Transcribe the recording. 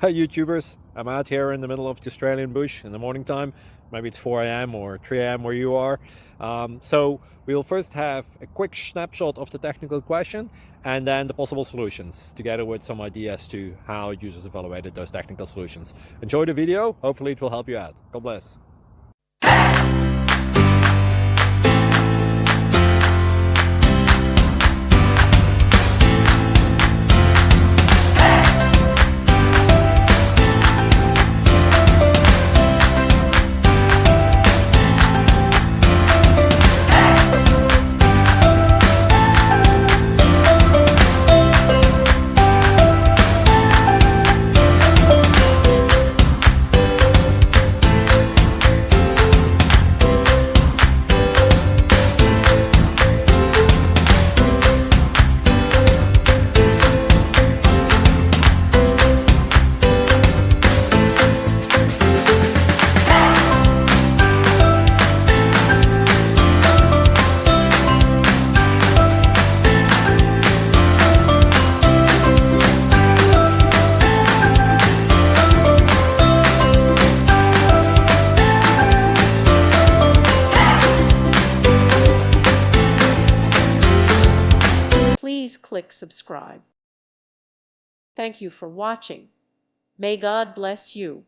Hi YouTubers, I'm out here in the middle of the Australian bush in the morning time. Maybe it's 4 a.m. or 3 a.m. where you are. So we'll first have a quick snapshot of the technical question and then the possible solutions, together with some ideas to how users evaluated those technical solutions. Enjoy the video, hopefully it will help you out. God bless. Please click subscribe. Thank you for watching. May God bless you.